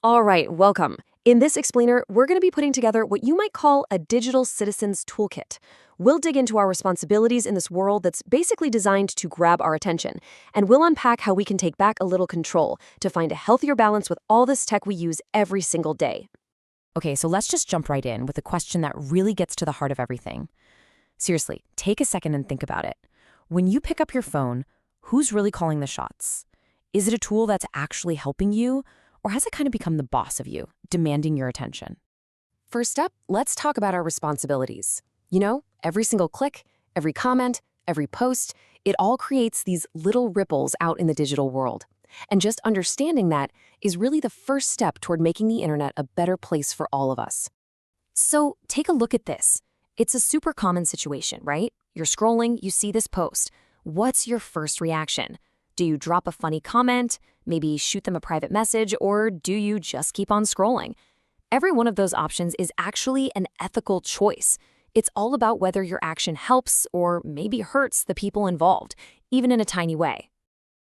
All right, welcome. In this explainer, we're going to be putting together what you might call a digital citizen's toolkit. We'll dig into our responsibilities in this world that's basically designed to grab our attention, and we'll unpack how we can take back a little control to find a healthier balance with all this tech we use every single day. Okay, so let's just jump right in with a question that really gets to the heart of everything. Seriously, take a second and think about it. When you pick up your phone, who's really calling the shots? Is it a tool that's actually helping you, or has it kind of become the boss of you, demanding your attention? First up, let's talk about our responsibilities. You know, every single click, every comment, every post, it all creates these little ripples out in the digital world. And just understanding that is really the first step toward making the internet a better place for all of us. So take a look at this. It's a super common situation, right? You're scrolling, you see this post. What's your first reaction? Do you drop a funny comment, maybe shoot them a private message, or do you just keep on scrolling? Every one of those options is actually an ethical choice. It's all about whether your action helps or maybe hurts the people involved, even in a tiny way.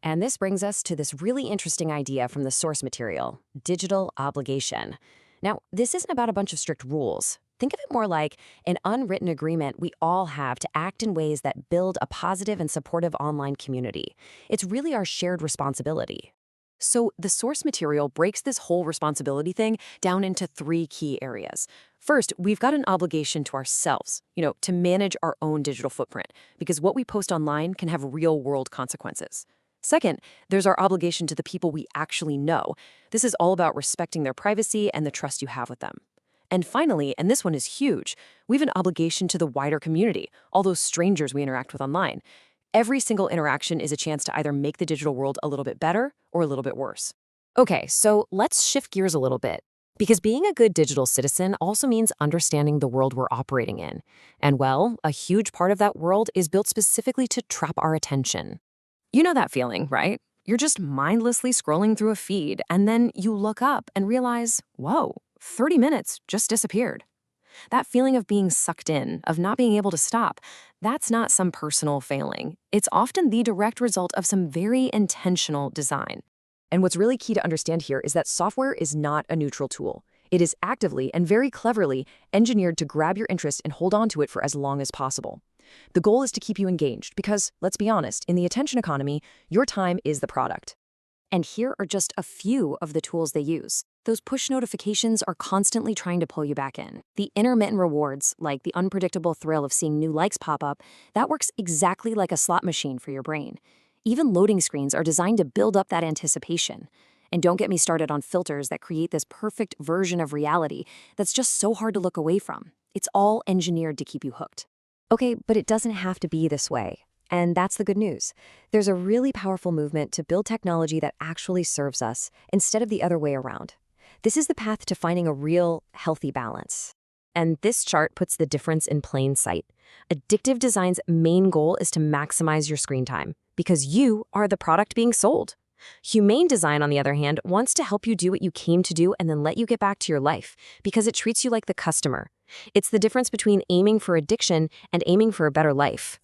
And this brings us to this really interesting idea from the source material, digital obligation. Now, this isn't about a bunch of strict rules. Think of it more like an unwritten agreement we all have to act in ways that build a positive and supportive online community. It's really our shared responsibility. So the source material breaks this whole responsibility thing down into three key areas. First, we've got an obligation to ourselves, to manage our own digital footprint, because what we post online can have real-world consequences. Second, there's our obligation to the people we actually know. This is all about respecting their privacy and the trust you have with them. And finally, and this one is huge, we have an obligation to the wider community, all those strangers we interact with online. Every single interaction is a chance to either make the digital world a little bit better or a little bit worse. Okay, so let's shift gears a little bit. Because being a good digital citizen also means understanding the world we're operating in. And well, a huge part of that world is built specifically to trap our attention. You know that feeling, right? You're just mindlessly scrolling through a feed, and then you look up and realize, whoa, 30 minutes just disappeared. That feeling of being sucked in, of not being able to stop, that's not some personal failing. It's often the direct result of some very intentional design. And what's really key to understand here is that software is not a neutral tool. It is actively and very cleverly engineered to grab your interest and hold on to it for as long as possible. The goal is to keep you engaged because, let's be honest, in the attention economy, your time is the product. And here are just a few of the tools they use. Those push notifications are constantly trying to pull you back in. The intermittent rewards, like the unpredictable thrill of seeing new likes pop up, that works exactly like a slot machine for your brain. Even loading screens are designed to build up that anticipation. And don't get me started on filters that create this perfect version of reality that's just so hard to look away from. It's all engineered to keep you hooked. Okay, but it doesn't have to be this way. And that's the good news. There's a really powerful movement to build technology that actually serves us instead of the other way around. This is the path to finding a real, healthy balance. And this chart puts the difference in plain sight. Addictive Design's main goal is to maximize your screen time, because you are the product being sold. Humane Design, on the other hand, wants to help you do what you came to do and then let you get back to your life, because it treats you like the customer. It's the difference between aiming for addiction and aiming for a better life.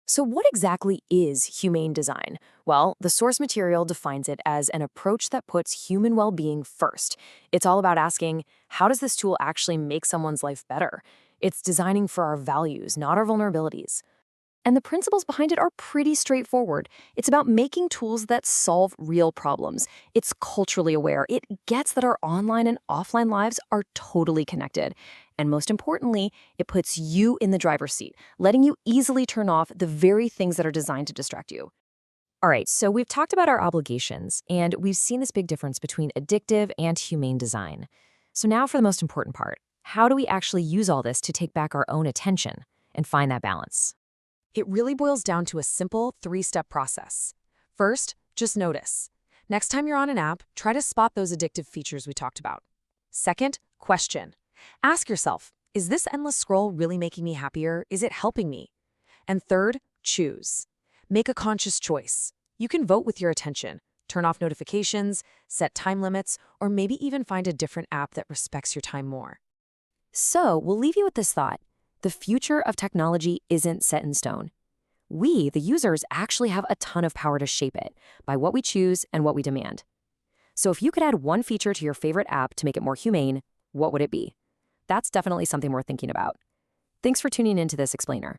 So what exactly is humane design? Well, the source material defines it as an approach that puts human well-being first. It's all about asking, how does this tool actually make someone's life better? It's designing for our values, not our vulnerabilities. And the principles behind it are pretty straightforward. It's about making tools that solve real problems. It's culturally aware. It gets that our online and offline lives are totally connected. And most importantly, it puts you in the driver's seat, letting you easily turn off the very things that are designed to distract you. All right, so we've talked about our obligations, and we've seen this big difference between addictive and humane design. So now for the most important part. How do we actually use all this to take back our own attention and find that balance? It really boils down to a simple three-step process. First, just notice. Next time you're on an app, try to spot those addictive features we talked about. Second, question. Ask yourself, is this endless scroll really making me happier? Is it helping me? And third, choose. Make a conscious choice. You can vote with your attention, turn off notifications, set time limits, or maybe even find a different app that respects your time more. So, we'll leave you with this thought. The future of technology isn't set in stone. We, the users, actually have a ton of power to shape it by what we choose and what we demand. So if you could add one feature to your favorite app to make it more humane, what would it be? That's definitely something worth thinking about. Thanks for tuning into this explainer.